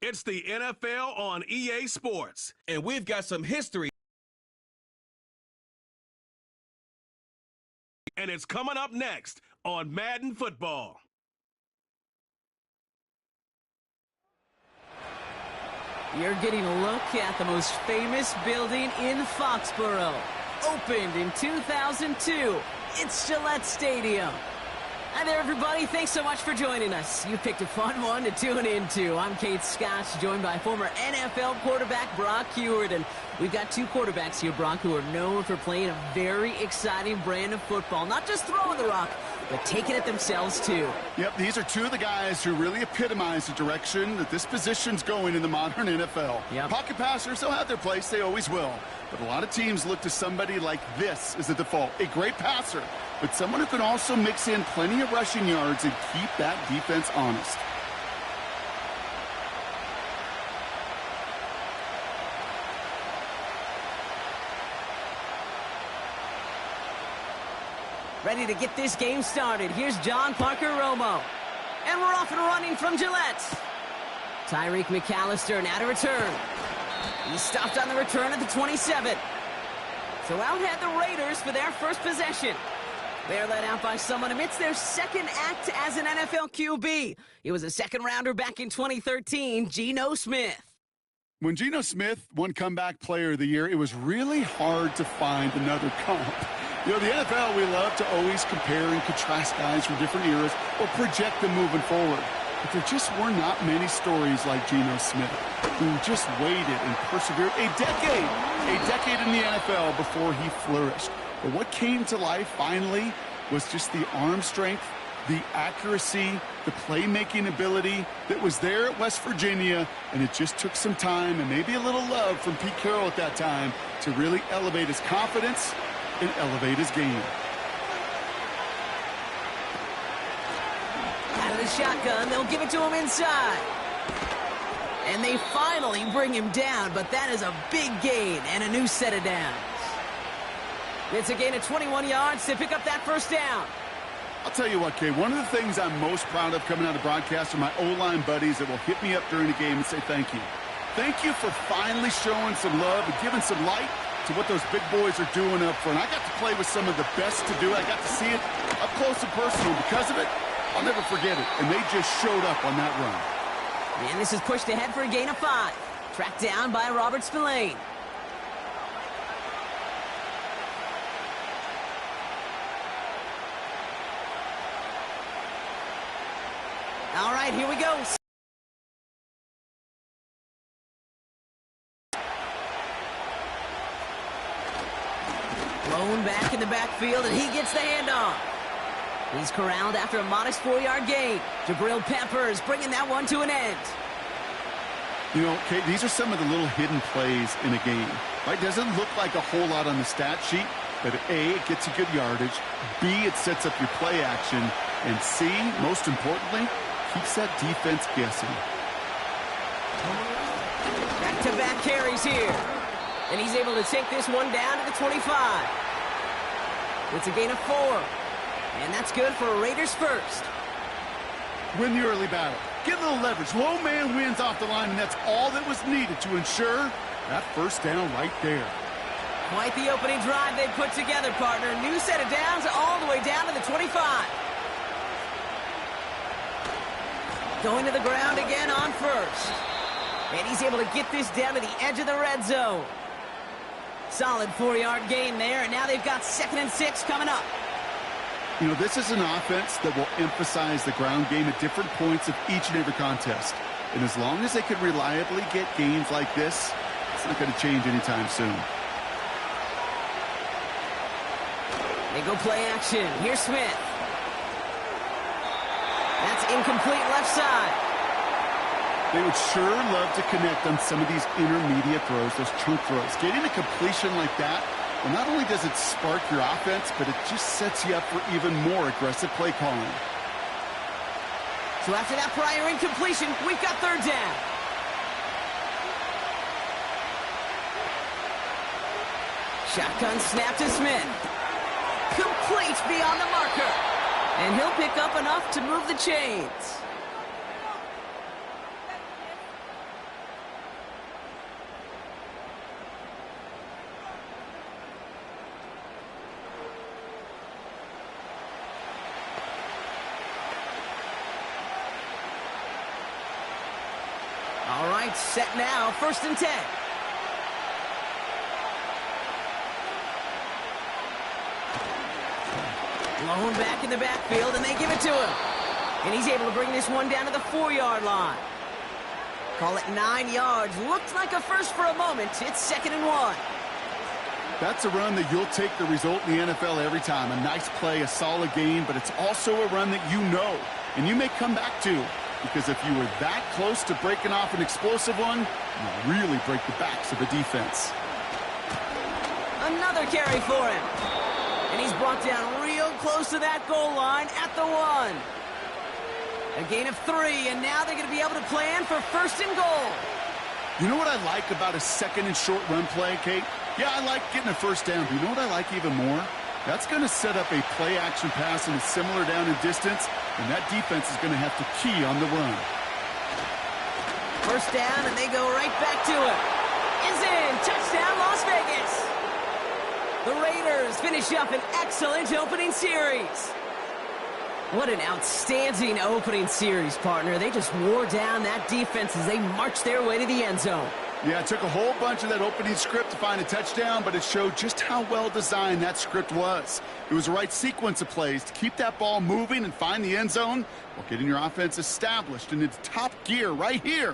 It's the NFL on EA Sports, and we've got some history. And it's coming up next on Madden Football. You're getting a look at the most famous building in Foxborough. Opened in 2002, it's Gillette Stadium. Hi there, everybody. Thanks so much for joining us. You picked a fun one to tune into. I'm Kate Scott, joined by former NFL quarterback Brock Huard. And we've got two quarterbacks here, Brock, who are known for playing a very exciting brand of football. Not just throwing the rock, but taking it themselves, too. Yep, these are two of the guys who really epitomize the direction that this position's going in the modern NFL. Yep. Pocket passers, they'll have their place. They always will. But a lot of teams look to somebody like this as the default. A great passer, but someone who can also mix in plenty of rushing yards and keep that defense honest. Ready to get this game started. Here's John Parker Romo. And we're off and running from Gillette. Tyreek McAllister now to return. He stopped on the return at the 27. So out had the Raiders for their first possession. They're led out by someone amidst their second act as an NFL QB. He was a second-rounder back in 2013, Geno Smith. When Geno Smith won Comeback Player of the Year, it was really hard to find another comp. You know, the NFL, we love to always compare and contrast guys from different eras or project them moving forward. But there just were not many stories like Geno Smith, who just waited and persevered a decade in the NFL before he flourished. But what came to life finally was just the arm strength, the accuracy, the playmaking ability that was there at West Virginia, and it just took some time and maybe a little love from Pete Carroll at that time to really elevate his confidence and elevate his game. Out of the shotgun, they'll give it to him inside. And they finally bring him down, but that is a big gain and a new set of downs. It's a gain of 21 yards to pick up that first down. I'll tell you what, Kay, one of the things I'm most proud of coming out of broadcast are my O-line buddies that will hit me up during the game and say thank you. Thank you for finally showing some love and giving some light to what those big boys are doing up front. I got to play with some of the best to do it. I got to see it up close and personal. Because of it, I'll never forget it. And they just showed up on that run. And this is pushed ahead for a gain of 5. Tracked down by Robert Spillane. All right, here we go. Blown back in the backfield, and he gets the handoff. He's corralled after a modest 4-yard gain. Jabril Peppers bringing that one to an end. You know, Kate, these are some of the little hidden plays in a game. Right? Doesn't look like a whole lot on the stat sheet, but A, it gets you good yardage. B, it sets up your play action. And C, most importantly, keeps that defense guessing. Back-to-back carries here. And he's able to take this one down to the 25. It's a gain of 4. And that's good for a Raiders first. Win the early battle. Get a little leverage. Low man wins off the line, and that's all that was needed to ensure that first down right there. Quite the opening drive they put together, partner. New set of downs all the way down to the 25. Going to the ground again on first. And he's able to get this down to the edge of the red zone. Solid 4-yard gain there, and now they've got 2nd and 6 coming up. You know, this is an offense that will emphasize the ground game at different points of each and every contest. And as long as they can reliably get gains like this, it's not going to change anytime soon. They go play action. Here's Smith. That's incomplete left side. They would sure love to connect on some of these intermediate throws, those chunk throws. Getting a completion like that, well, not only does it spark your offense, but it just sets you up for even more aggressive play calling. So after that prior incompletion, we've got 3rd down. Shotgun snap to Smith. Complete beyond the marker. And he'll pick up enough to move the chains. Set now, 1st and 10. Blown back in the backfield, and they give it to him. And he's able to bring this one down to the 4-yard line. Call it 9 yards. Looked like a first for a moment. It's 2nd and 1. That's a run that you'll take the result in the NFL every time. A nice play, a solid game, but it's also a run that you know and you may come back to, because if you were that close to breaking off an explosive one, you really break the backs of a defense. Another carry for him. And he's brought down real close to that goal line at the 1. A gain of 3, and now they're going to be able to plan for 1st and goal. You know what I like about a 2nd and short run play, Kate? Yeah, I like getting a 1st down, but you know what I like even more? That's going to set up a play-action pass in a similar down and distance, and that defense is going to have to key on the run. 1st down, and they go right back to it. Is in. Touchdown, Las Vegas. The Raiders finish up an excellent opening series. What an outstanding opening series, partner. They just wore down that defense as they marched their way to the end zone. Yeah, it took a whole bunch of that opening script to find a touchdown, but it showed just how well designed that script was. It was the right sequence of plays to keep that ball moving and find the end zone while getting your offense established in its top gear right here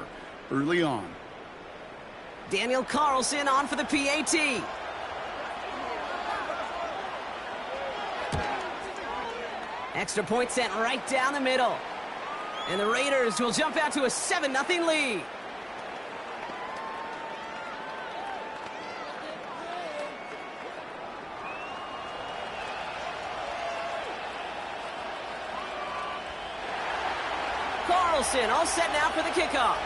early on. Daniel Carlson on for the PAT. Extra point sent right down the middle. And the Raiders will jump out to a 7-0 lead. Carlson all set now for the kickoff.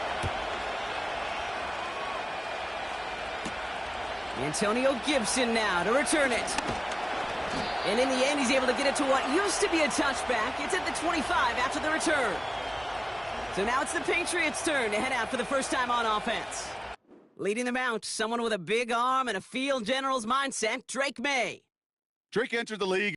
Antonio Gibson now to return it. And in the end, he's able to get it to what used to be a touchback. It's at the 25 after the return. So now it's the Patriots' turn to head out for the first time on offense. Leading them out, someone with a big arm and a field general's mindset, Drake May. Drake entered the league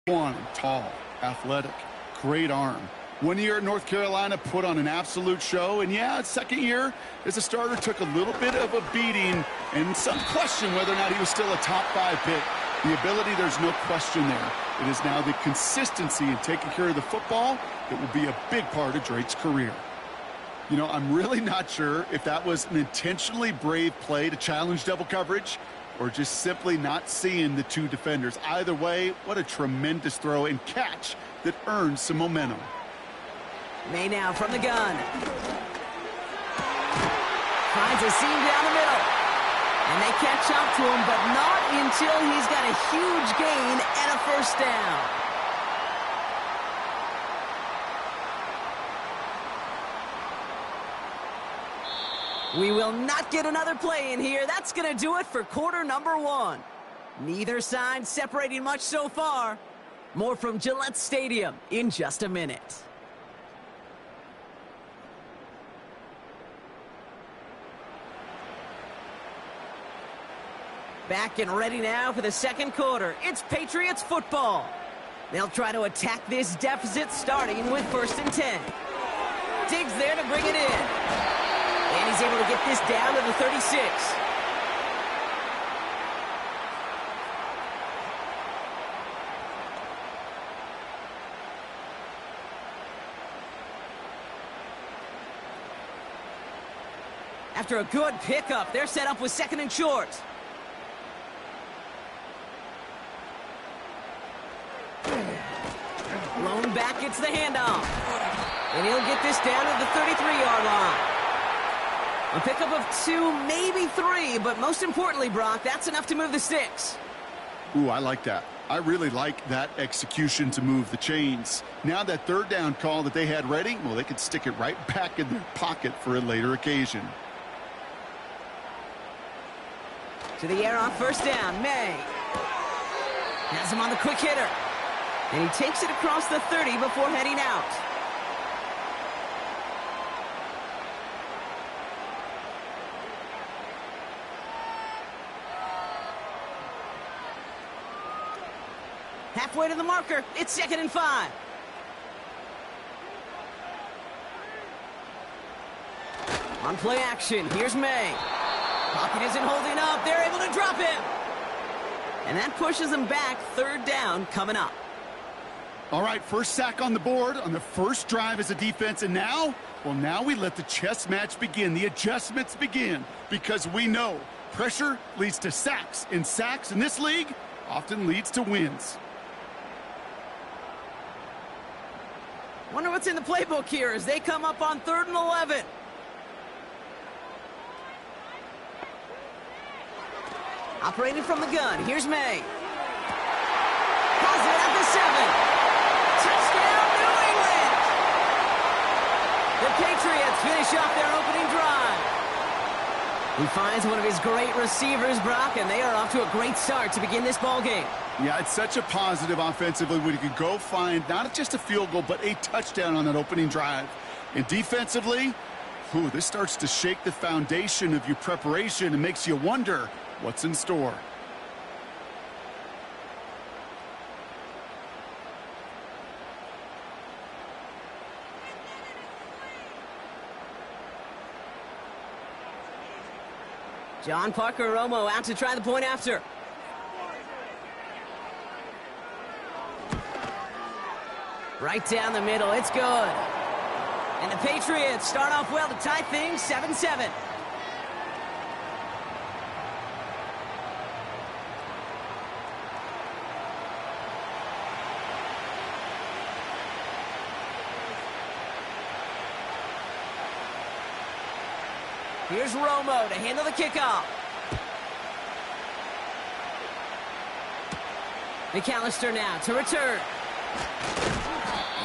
tall, athletic, great arm. 1 year at North Carolina, put on an absolute show. And yeah, his 2nd year as a starter took a little bit of a beating and some question whether or not he was still a top 5 pick. The ability, there's no question there. It is now the consistency in taking care of the football that will be a big part of Drake's career. You know, I'm really not sure if that was an intentionally brave play to challenge double coverage or just simply not seeing the 2 defenders. Either way, what a tremendous throw and catch that earns some momentum. May now from the gun. Finds a seam down the middle. And they catch up to him, but not until he's got a huge gain and a 1st down. We will not get another play in here. That's going to do it for quarter number 1. Neither side separating much so far. More from Gillette Stadium in just a minute. Back and ready now for the 2nd quarter. It's Patriots football. They'll try to attack this deficit starting with 1st and 10. Diggs there to bring it in. And he's able to get this down to the 36. After a good pickup, they're set up with 2nd and short. Blown back, gets the handoff. And he'll get this down to the 33-yard line. A pickup of 2, maybe 3, but most importantly, Brock, that's enough to move the sticks. Ooh, I like that. I really like that execution to move the chains. Now that 3rd down call that they had ready, well, they could stick it right back in their pocket for a later occasion. To the air on 1st down, May. Has him on the quick hitter. And he takes it across the 30 before heading out. Halfway to the marker. It's 2nd and 5. On play action, here's May. Pocket isn't holding up. They're able to drop him. And that pushes them back. Third down coming up. All right, first sack on the board on the first drive as a defense. And now, well, now we let the chess match begin. The adjustments begin because we know pressure leads to sacks. And sacks in this league often leads to wins. Wonder what's in the playbook here as they come up on 3rd and 11. Operating from the gun, here's May. Pulls it at the 7. Touchdown, New England! The Patriots finish off their opening drive. He finds one of his great receivers, Brock, and they are off to a great start to begin this ball game. Yeah, it's such a positive offensively when you can go find not just a field goal, but a touchdown on that opening drive. And defensively, this starts to shake the foundation of your preparation and makes you wonder what's in store. John Parker Romo out to try the point after. Right down the middle, it's good. And the Patriots start off well to tie things 7-7. Here's Romo to handle the kickoff. McAllister now to return.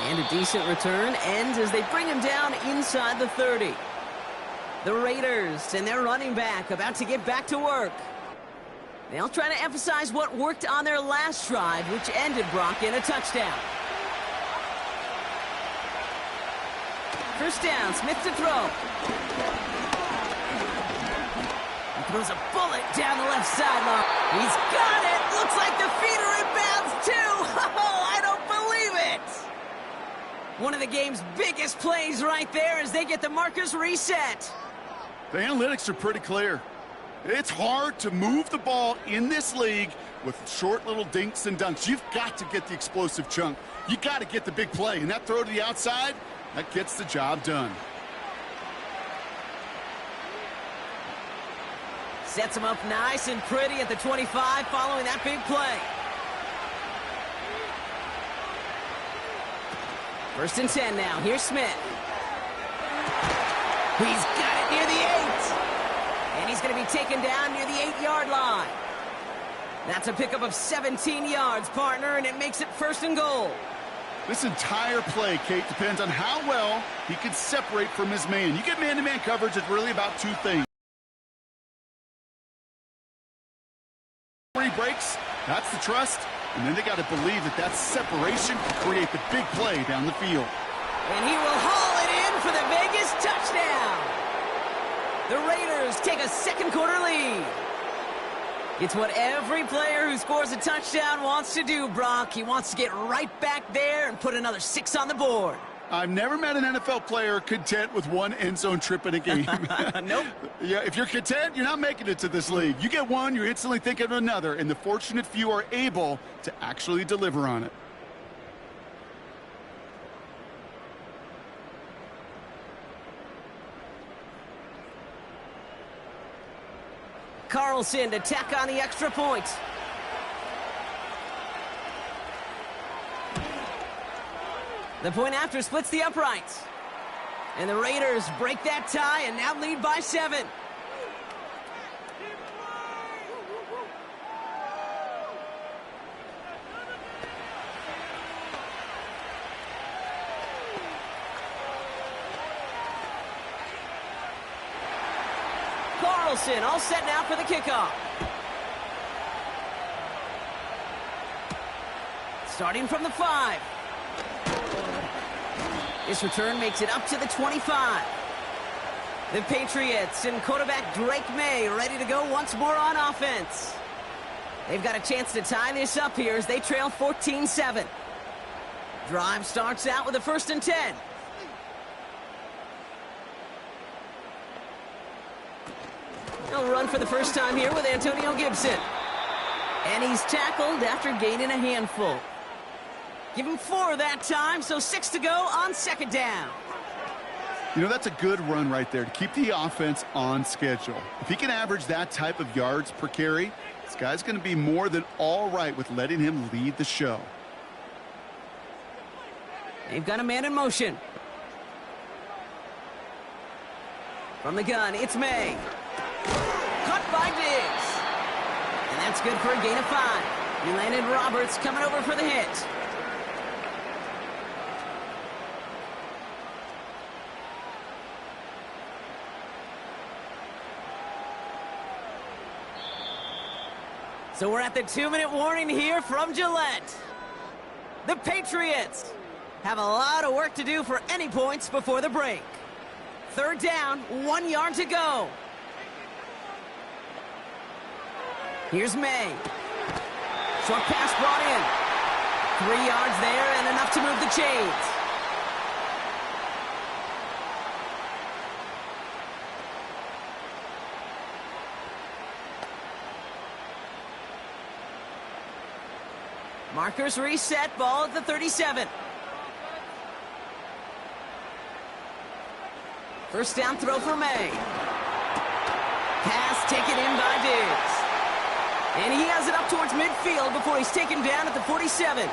And a decent return ends as they bring him down inside the 30. The Raiders and their running back about to get back to work. They'll try to emphasize what worked on their last drive, which ended, Brock, in a touchdown. First down, Smith to throw. He throws a bullet down the left sideline. He's got it! Looks like the feet are in bounds, too! Oh, I don't believe it! One of the game's biggest plays right there as they get the markers reset. The analytics are pretty clear. It's hard to move the ball in this league with short little dinks and dunks. You've got to get the explosive chunk. You got to get the big play. And that throw to the outside, that gets the job done. Sets him up nice and pretty at the 25 following that big play. First and 10 now. Here's Smith. He's got it near the 8. And he's going to be taken down near the 8-yard line. That's a pickup of 17 yards, partner, and it makes it 1st and goal. This entire play, Kate, depends on how well he can separate from his man. You get man-to-man coverage, it's really about two things. He breaks, that's the trust, and then they got to believe that separation can create the big play down the field. And he will haul it in for the Vegas touchdown. The Raiders take a second quarter lead. It's what every player who scores a touchdown wants to do, Brock. He wants to get right back there and put another 6 on the board. I've never met an NFL player content with one end zone trip in a game. Nope. Yeah, if you're content, you're not making it to this league. You get one, you're instantly thinking of another, and the fortunate few are able to actually deliver on it. Carlson to tack on the extra point. The point after splits the uprights. And the Raiders break that tie and now lead by 7. Carlson all set now for the kickoff. Starting from the 5. This return makes it up to the 25. The Patriots and quarterback Drake May ready to go once more on offense. They've got a chance to tie this up here as they trail 14-7. Drive starts out with a 1st and 10. He'll run for the first time here with Antonio Gibson. And he's tackled after gaining a handful. Give him 4 that time, so 6 to go on second down. You know, that's a good run right there to keep the offense on schedule. If he can average that type of yards per carry, this guy's going to be more than all right with letting him lead the show. They've got a man in motion. From the gun, it's May. Caught by Diggs. And that's good for a gain of 5. He landed Roberts coming over for the hit. So we're at the 2-minute warning here from Gillette. The Patriots have a lot of work to do for any points before the break. Third down, 1 yard to go. Here's May. Short pass brought in. 3 yards there and enough to move the chains. Markers reset, ball at the 37. First down throw for May. Pass taken in by Diggs. And he has it up towards midfield before he's taken down at the 47.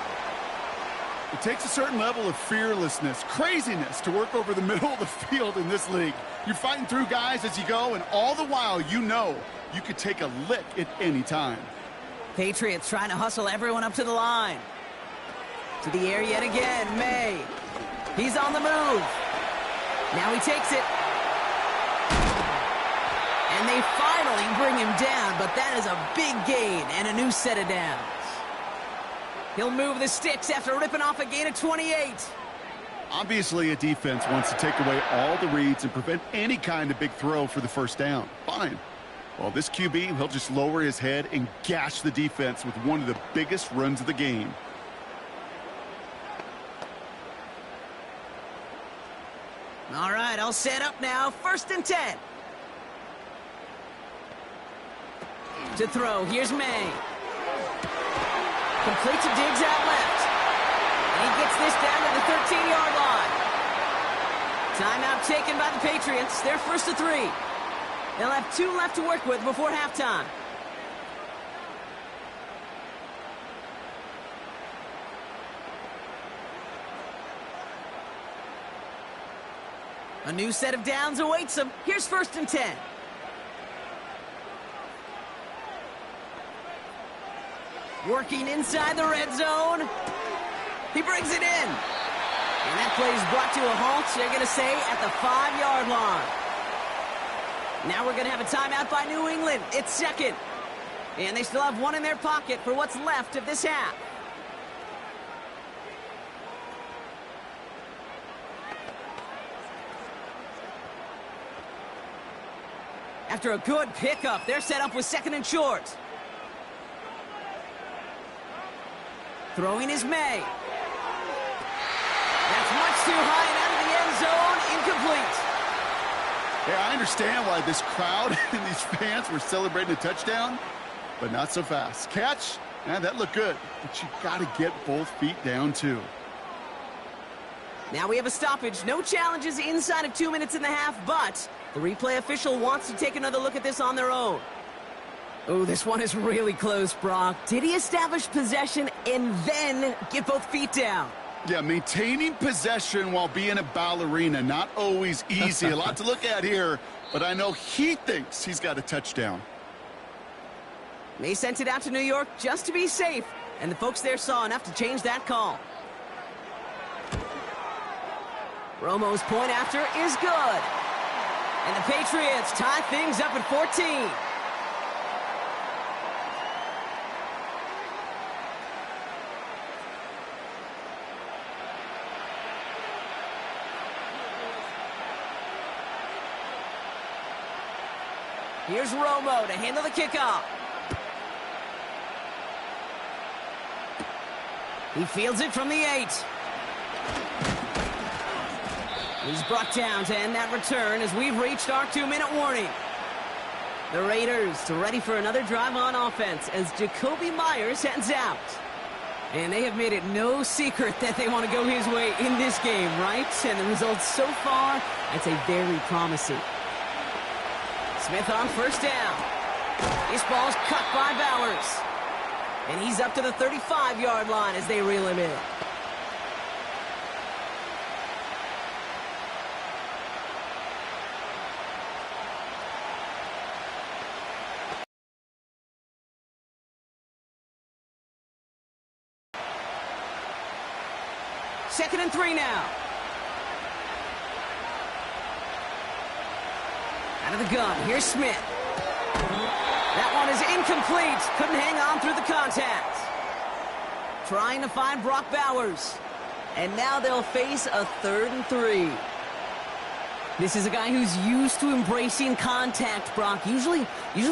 It takes a certain level of fearlessness, craziness to work over the middle of the field in this league. You're fighting through guys as you go, and all the while you know you could take a lick at any time. Patriots trying to hustle everyone up to the line. To the air yet again, May. He's on the move. Now he takes it. And they finally bring him down, but that is a big gain and a new set of downs. He'll move the sticks after ripping off a gain of 28. Obviously, a defense wants to take away all the reads and prevent any kind of big throw for the first down. Fine. Well, this QB, he'll just lower his head and gash the defense with one of the biggest runs of the game. All right, all set up now. 1st and 10. To throw, here's May. Complete to Diggs out left. And he gets this down to the 13-yard line. Timeout taken by the Patriots. They're 1st to 3. They'll have 2 left to work with before halftime. A new set of downs awaits them. Here's 1st and 10. Working inside the red zone. He brings it in. And that play is brought to a halt, they're going to say, at the 5-yard line. Now we're going to have a timeout by New England. It's 2nd. And they still have 1 in their pocket for what's left of this half. After a good pickup, they're set up with 2nd and short. Throwing is May. That's much too high and out of the end zone. Incomplete. Yeah, I understand why this crowd and these fans were celebrating a touchdown, but not so fast. Catch? Yeah, that looked good, but you got to get both feet down, too. Now we have a stoppage. No challenges inside of 2 minutes and a half, but the replay official wants to take another look at this on their own. Oh, this one is really close, Brock. Did he establish possession and then get both feet down? Yeah, maintaining possession while being a ballerina, not always easy. A lot to look at here, but I know he thinks he's got a touchdown. They sent it out to New York just to be safe, and the folks there saw enough to change that call. Romo's point after is good. And the Patriots tie things up at 14. Here's Romo to handle the kickoff. He fields it from the 8. He's brought down to end that return as we've reached our 2-minute warning. The Raiders ready for another drive on offense as Jacoby Myers heads out. And they have made it no secret that they want to go his way in this game, right? And the results so far, I'd say very promising. Smith on first down. This ball's cut by Bowers. And he's up to the 35-yard line as they reel him in. Second and 3 now. Out of the gun, here's Smith. That one is incomplete. Couldn't hang on through the contact. Trying to find Brock Bowers. And now they'll face a 3rd and 3. This is a guy who's used to embracing contact, Brock. Usually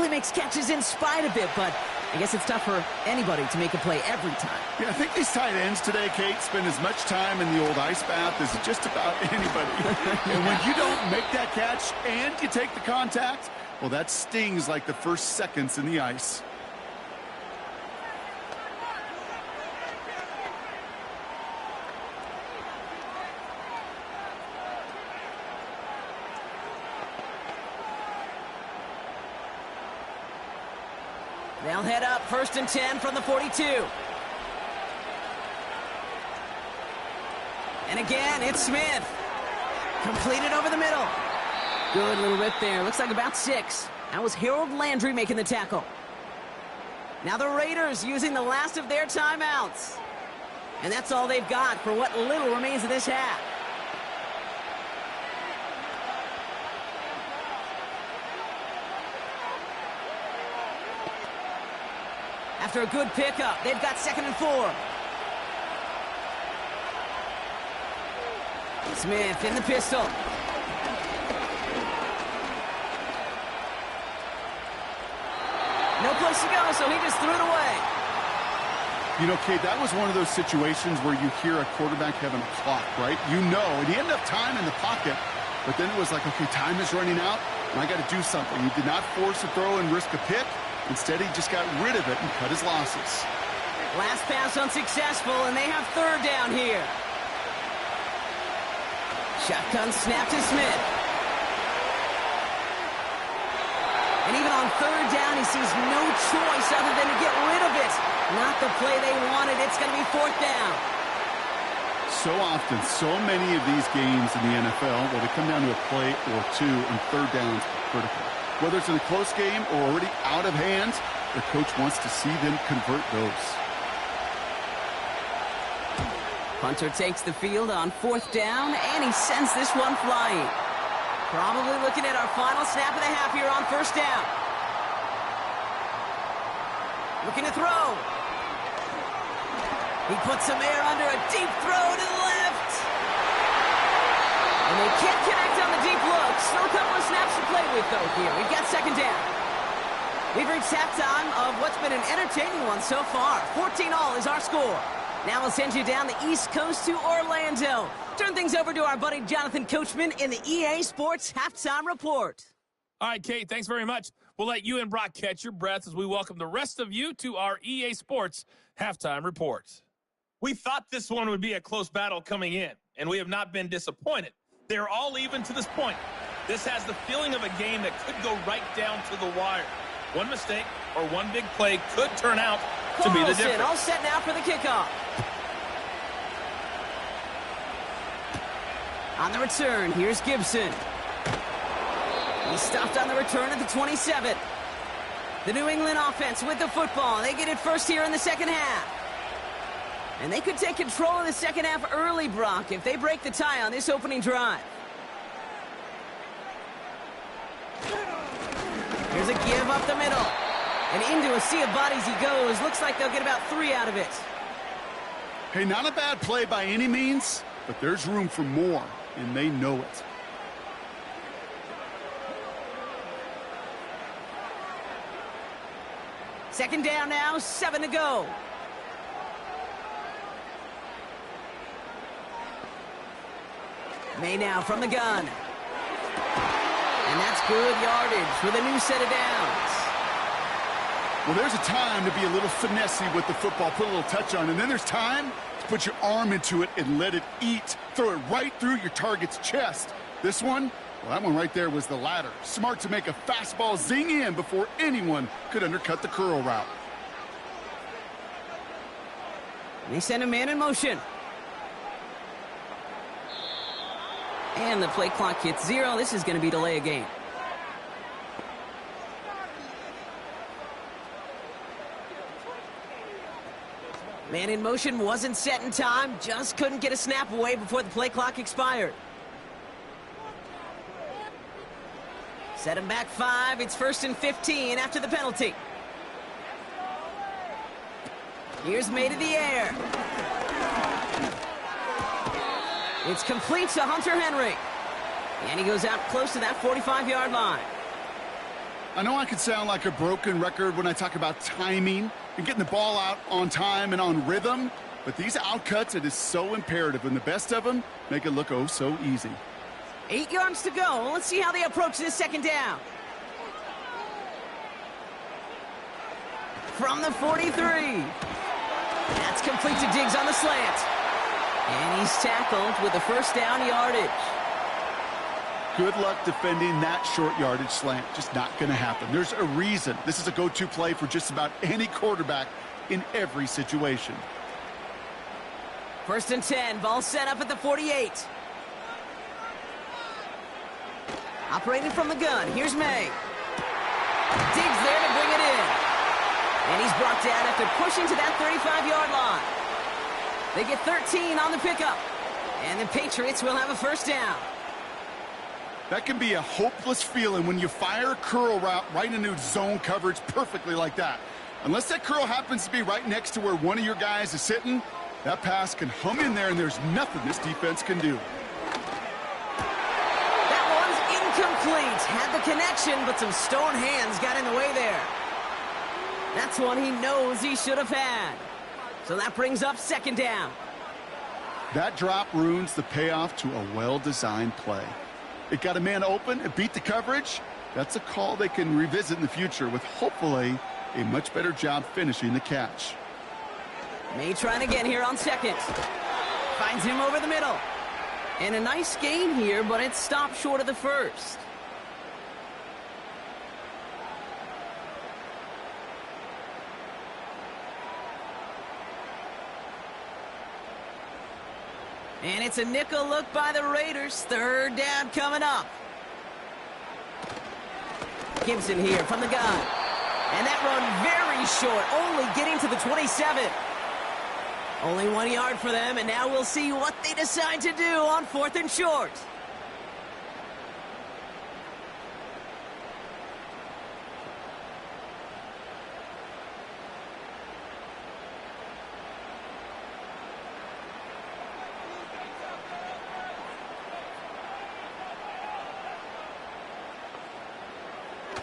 makes catches in spite of it, but I guess it's tough for anybody to make a play every time. Yeah, I think these tight ends today, Kate, spend as much time in the old ice bath as just about anybody. And when you don't make that catch and you take the contact, well, that stings like the first seconds in the ice. They'll head up 1st and 10 from the 42. And again, it's Smith. Completed over the middle. Good little rip there. Looks like about 6. That was Harold Landry making the tackle. Now the Raiders using the last of their timeouts. And that's all they've got for what little remains of this half. After a good pickup, they've got 2nd and 4. Smith in the pistol. No place to go, so he just threw it away. You know, Kate, that was one of those situations where you hear a quarterback having a clock, right? You know, and he ended up time in the pocket, but then it was like, okay, time is running out, and I got to do something. He did not force a throw and risk a pick. Instead, he just got rid of it and cut his losses. Last pass unsuccessful, and they have 3rd down here. Shotgun snap to Smith. And even on 3rd down, he sees no choice other than to get rid of it. Not the play they wanted. It's going to be 4th down. So often, so many of these games in the NFL, well, they come down to a play or two, and 3rd downs are critical. Whether it's in a close game or already out of hand, the coach wants to see them convert those. Punter takes the field on 4th down, and he sends this one flying. Probably looking at our final snap of the half here on 1st down. Looking to throw. He puts some air under a deep throw to the left. And they can't connect on the deep look. Still a couple of snaps to play with, though, here. We've got 2nd down. We've reached halftime of what's been an entertaining one so far. 14-all is our score. Now we'll send you down the East Coast to Orlando. Turn things over to our buddy Jonathan Coachman in the EA Sports Halftime Report. All right, Kate, thanks very much. We'll let you and Brock catch your breath as we welcome the rest of you to our EA Sports Halftime Report. We thought this one would be a close battle coming in, and we have not been disappointed. They're all even to this point. This has the feeling of a game that could go right down to the wire. One mistake or one big play could turn out to be the difference. All set now for the kickoff. On the return, here's Gibson. He stopped on the return at the 27. The New England offense with the football. They get it first here in the 2nd half. And they could take control of the 2nd half early, Brock, if they break the tie on this opening drive. Here's a give up the middle. And into a sea of bodies he goes. Looks like they'll get about 3 out of it. Hey, not a bad play by any means, but there's room for more, and they know it. Second down now, 7 to go. May now from the gun. And that's good yardage for the new set of downs. Well, there's a time to be a little finessey with the football, put a little touch on, and then there's time to put your arm into it and let it eat. Throw it right through your target's chest. This one, well, that one right there was the latter. Smart to make a fastball zing in before anyone could undercut the curl route. They send a man in motion. And the play clock hits 0. This is going to be delay a game. Man in motion wasn't set in time. Just couldn't get a snap away before the play clock expired. Set him back 5. It's 1st and 15 after the penalty. Here's May to the air. It's complete to Hunter Henry. And he goes out close to that 45-yard line. I know I could sound like a broken record when I talk about timing and getting the ball out on time and on rhythm, but these outcuts, it is so imperative, and the best of them make it look oh so easy. 8 yards to go. Let's see how they approach this second down. From the 43. That's complete to Diggs on the slant. And he's tackled with a 1st down yardage. Good luck defending that short yardage slant. Just not going to happen. There's a reason. This is a go-to play for just about any quarterback in every situation. 1st and 10. Ball set up at the 48. Operating from the gun. Here's May. Diggs there to bring it in. And he's brought down after pushing to that 35-yard line. They get 13 on the pickup. And the Patriots will have a 1st down. That can be a hopeless feeling when you fire a curl route right into zone coverage perfectly like that. Unless that curl happens to be right next to where one of your guys is sitting, that pass can hum in there and there's nothing this defense can do. That one's incomplete. Had the connection, but some stone hands got in the way there. That's one he knows he should have had. So that brings up 2nd down. That drop ruins the payoff to a well-designed play. It got a man open, it beat the coverage. That's a call they can revisit in the future with hopefully a much better job finishing the catch. May trying again here on 2nd. Finds him over the middle. And a nice gain here, but it stopped short of the 1st. And it's a nickel look by the Raiders. 3rd down coming up. Gibson here from the gun. And that run very short, only getting to the 27. Only 1 yard for them, and now we'll see what they decide to do on 4th and short.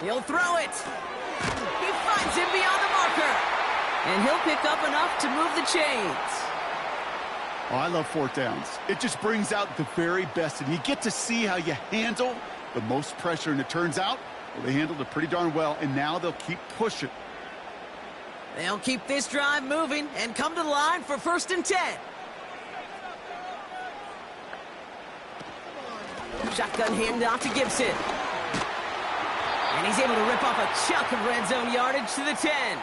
He'll throw it. He finds him beyond the marker. And he'll pick up enough to move the chains. Oh, I love 4th downs. It just brings out the very best, and you get to see how you handle the most pressure, and it turns out, well, they handled it pretty darn well, and now they'll keep pushing. They'll keep this drive moving and come to the line for 1st and 10. Shotgun handoff to Gibson. And he's able to rip off a chunk of red zone yardage to the 10.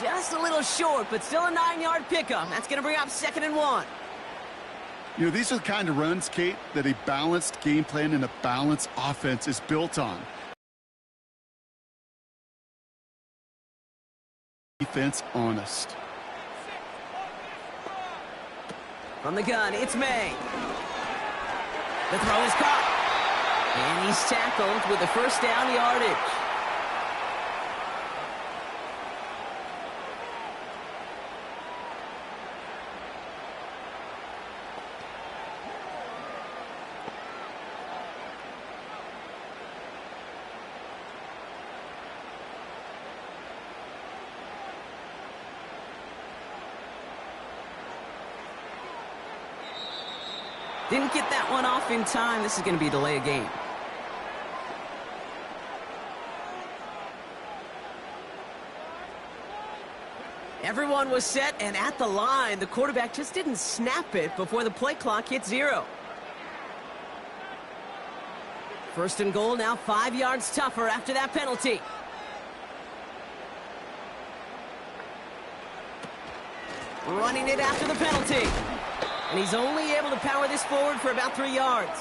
Just a little short, but still a 9-yard pickup. That's going to bring up 2nd and 1. You know, these are the kind of runs, Kate, that a balanced game plan and a balanced offense is built on. Defense honest. From the gun, it's May. The throw is caught. And he's tackled with a 1st down yardage. Didn't get that one off in time. This is going to be a delay of game. Everyone was set and at the line. The quarterback just didn't snap it before the play clock hit 0. First and goal, now 5 yards tougher after that penalty. Running it after the penalty. And he's only able to power this forward for about 3 yards.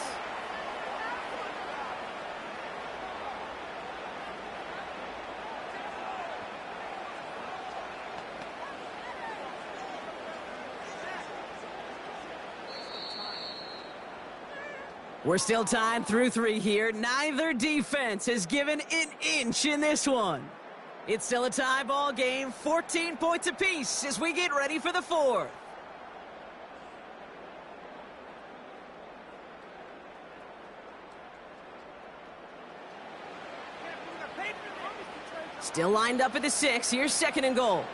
We're still tied through 3 here. Neither defense has given an inch in this one. It's still a tie ball game, 14 points apiece as we get ready for the 4th. Still lined up at the 6. Here's 2nd and goal.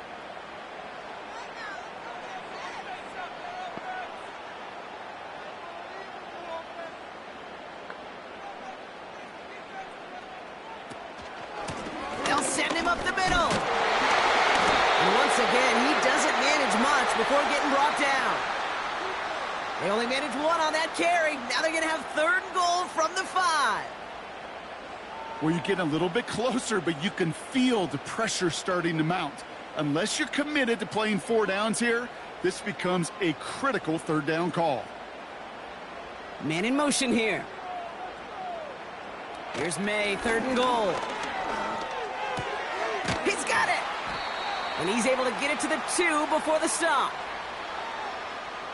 They'll send him up the middle. And once again, he doesn't manage much before getting brought down. They only managed 1 on that carry. Now they're going to have 3rd and goal from the 5. Well, you get a little bit closer, but you can feel the pressure starting to mount. Unless you're committed to playing 4 downs here, this becomes a critical 3rd down call. Man in motion here. Here's May, 3rd and goal. He's got it! And he's able to get it to the 2 before the stop.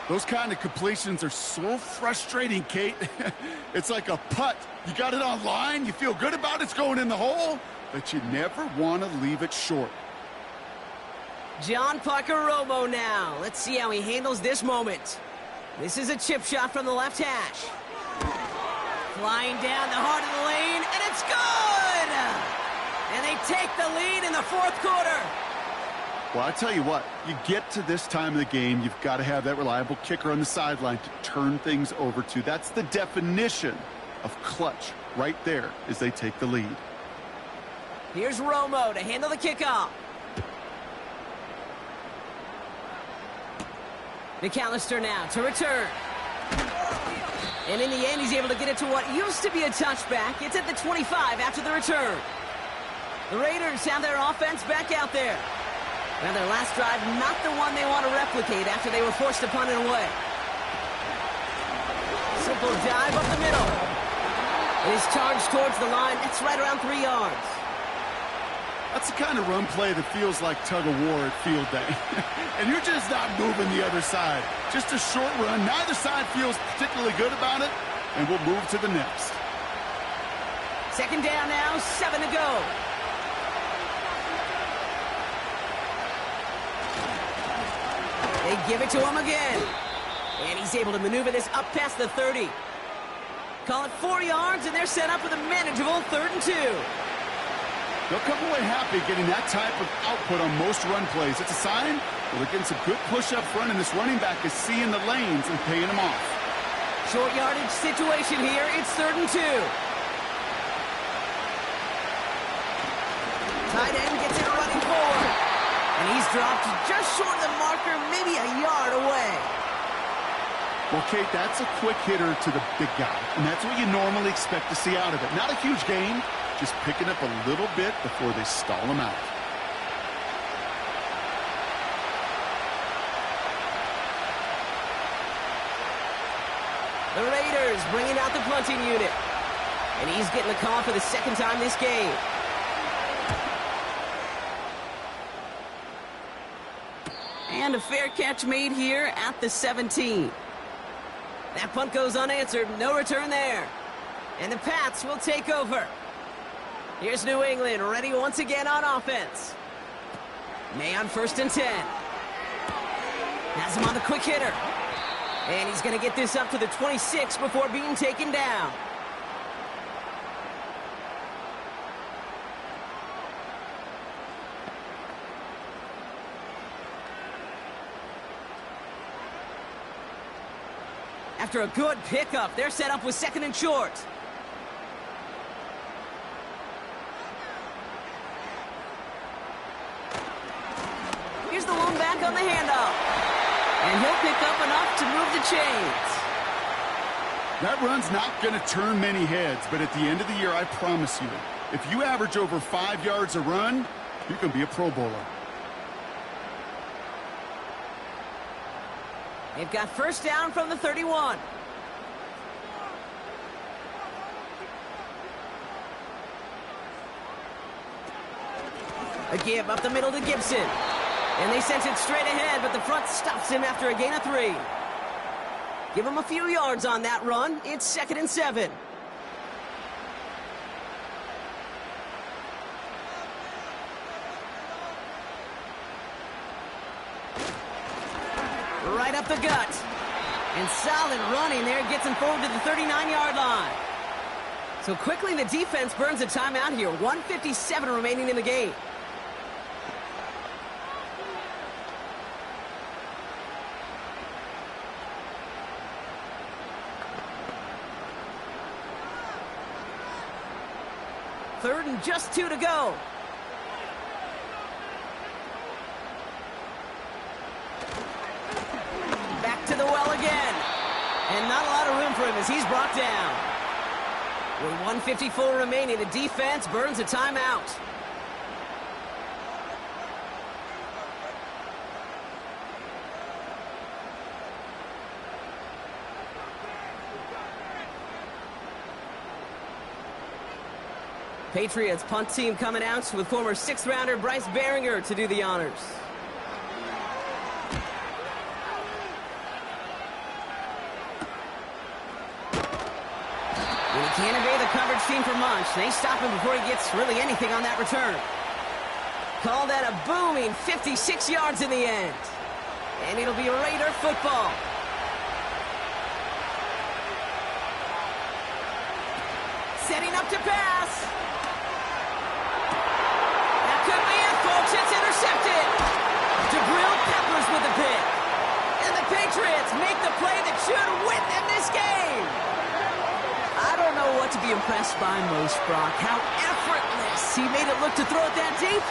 Those kind of completions are so frustrating, Kate. It's like a putt. You got it on line, you feel good about it's going in the hole, but you never want to leave it short. John Romo now. Let's see how he handles this moment. This is a chip shot from the left hash. Flying down the heart of the lane, and it's good! And they take the lead in the 4th quarter. Well, I tell you what, you get to this time of the game, you've got to have that reliable kicker on the sideline to turn things over to. That's the definition of clutch right there as they take the lead. Here's Romo to handle the kickoff. McAllister now to return. And in the end, he's able to get it to what used to be a touchback. It's at the 25 after the return. The Raiders have their offense back out there. Now their last drive, not the one they want to replicate after they were forced to punt it away. Simple dive up the middle. It is charged towards the line. It's right around 3 yards. That's the kind of run play that feels like tug-of-war at field day. And you're just not moving the other side. Just a short run. Neither side feels particularly good about it, and we'll move to the next. 2nd down now, 7 to go. They give it to him again. And he's able to maneuver this up past the 30. Call it 4 yards, and they're set up with a manageable 3rd and 2. They'll come away happy getting that type of output on most run plays. It's a sign well, they're getting some good push up front, and this running back is seeing the lanes and paying them off. Short yardage situation here. It's 3rd and 2. Tight end gets it running forward. And he's dropped just short of the marker, maybe a yard away. Well, Kate, that's a quick hitter to the big guy, and that's what you normally expect to see out of it. Not a huge gain, just picking up a little bit before they stall him out. The Raiders bringing out the punting unit. And he's getting the call for the 2nd time this game. And a fair catch made here at the 17. That punt goes unanswered. No return there. And the Pats will take over. Here's New England ready once again on offense. May on 1st and 10. Has him on the quick hitter. And he's going to get this up to the 26 before being taken down. After a good pickup, they're set up with 2nd and short. Here's the one back on the handoff. And he'll pick up enough to move the chains. That run's not going to turn many heads, but at the end of the year, I promise you, if you average over 5 yards a run, you can be a Pro Bowler. They've got first down from the 31. A give up the middle to Gibson. And they sent it straight ahead, but the front stops him after a gain of 3. Give him a few yards on that run. It's 2nd and 7. Right up the gut. And solid running there gets him forward to the 39-yard line. So quickly the defense burns a timeout here. 1:57 remaining in the game. Third and just 2 to go. Back to the well again. And not a lot of room for him as he's brought down. With 1:54 remaining, the defense burns a timeout. Patriots punt team coming out with former 6th-rounder Bryce Behringer to do the honors. When he can't evade the coverage team for Munch, they stop him before he gets really anything on that return. Call that a booming 56 yards in the end. And it'll be Raider football. Setting up to pass. It's intercepted. Jabril Peppers with the pick. And the Patriots make the play that should win them this game. I don't know what to be impressed by most, Brock. How effortless he made it look to throw it that deep,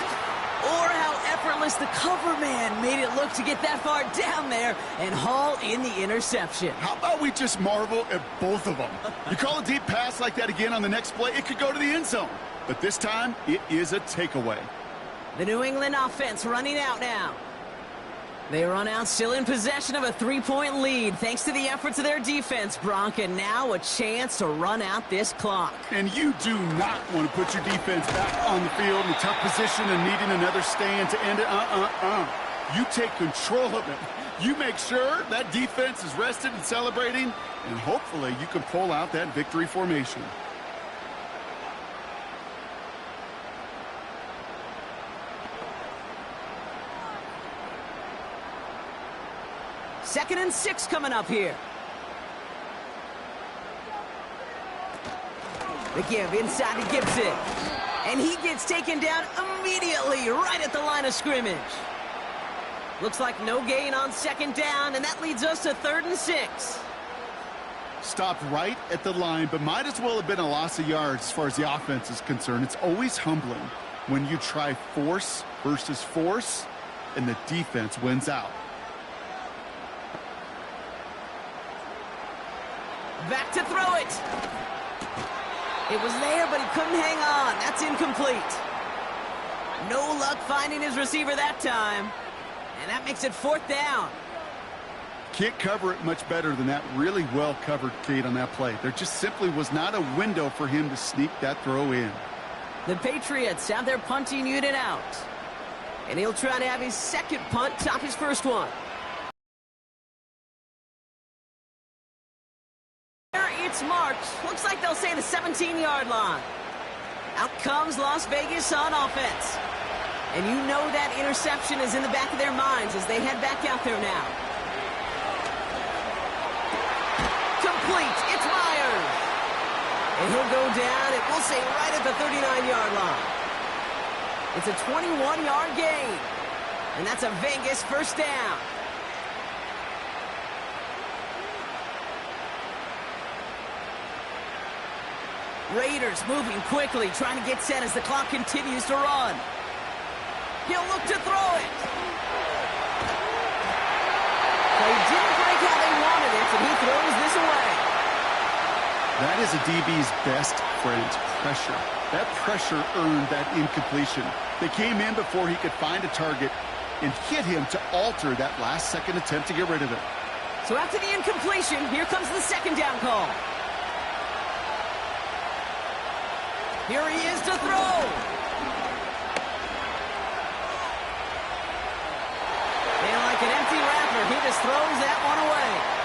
or how effortless the cover man made it look to get that far down there and haul in the interception. How about we just marvel at both of them? You call a deep pass like that again on the next play, it could go to the end zone. But this time, it is a takeaway. The New England offense running out now. They run out still in possession of a 3-point lead thanks to the efforts of their defense, Bronk, and now a chance to run out this clock. And you do not want to put your defense back on the field in a tough position and needing another stand to end it. You take control of it. You make sure that defense is rested and celebrating, and hopefully you can pull out that victory formation. Second and 6 coming up here. The give inside to Gibson. And he gets taken down immediately right at the line of scrimmage. Looks like no gain on 2nd down, and that leads us to 3rd and 6. Stopped right at the line, but might as well have been a loss of yards as far as the offense is concerned. It's always humbling when you try force versus force, and the defense wins out. Back to throw it. It was there, but he couldn't hang on. That's incomplete. No luck finding his receiver that time. And that makes it 4th down. Can't cover it much better than that really well-covered Kate on that play. There just simply was not a window for him to sneak that throw in. The Patriots have their punting unit out. And he'll try to have his 2nd punt top his 1st one. It's March. Looks like they'll say the 17-yard line. Out comes Las Vegas on offense. And you know that interception is in the back of their minds as they head back out there now. Complete. It's Myers. And he'll go down, and we'll say right at the 39-yard line. It's a 21-yard gain. And that's a Vegas 1st down. Raiders moving quickly, trying to get set as the clock continues to run. He'll look to throw it. Play didn't break how they wanted it, and he throws this away. That is a DB's best friend, pressure. That pressure earned that incompletion. They came in before he could find a target and hit him to alter that last-second attempt to get rid of it. So after the incompletion, here comes the second down call. Here he is to throw. And like an empty wrapper, he just throws that one away.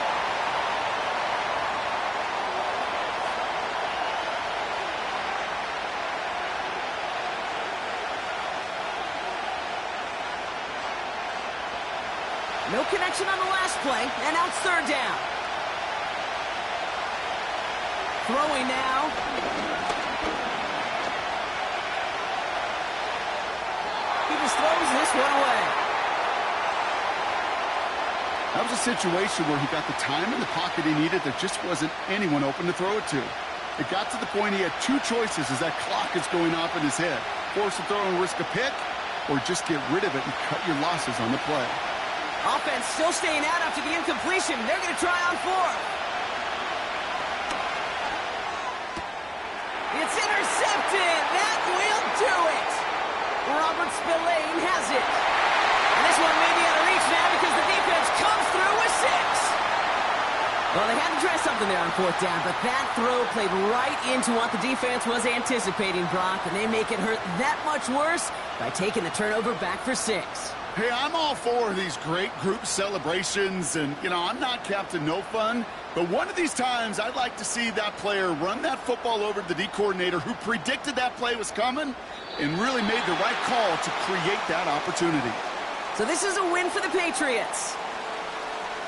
No connection on the last play, and now it's third down. Throwing now. He just throws this one away. That was a situation where he got the time in the pocket he needed. There just wasn't anyone open to throw it to. It got to the point he had two choices as that clock is going off in his head. Force a throw and risk a pick, or just get rid of it and cut your losses on the play. Offense still staying out after the incompletion. They're going to try on fourth. It's intercepted. That will do it. Robert Spillane has it. And this one may be out of reach now because the defense comes through with 6. Well, they had to try something there on fourth down, but that throw played right into what the defense was anticipating, Brock, and they make it hurt that much worse by taking the turnover back for 6. Hey, I'm all for these great group celebrations, and, I'm not Captain No Fun, but one of these times I'd like to see that player run that football over to the D coordinator who predicted that play was coming and really made the right call to create that opportunity. So this is a win for the Patriots.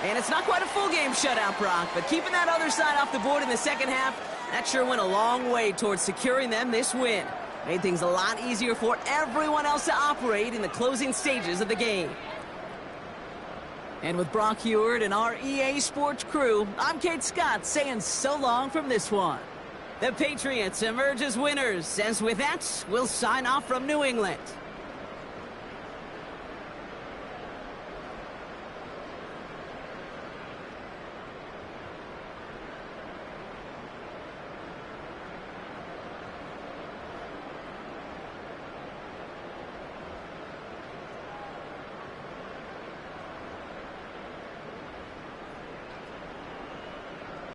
And it's not quite a full game shutout, Brock, but keeping that other side off the board in the second half, that sure went a long way towards securing them this win. Made things a lot easier for everyone else to operate in the closing stages of the game. And with Brock Heward and our EA Sports crew, I'm Kate Scott saying so long from this one. The Patriots emerge as winners, as with that, we'll sign off from New England.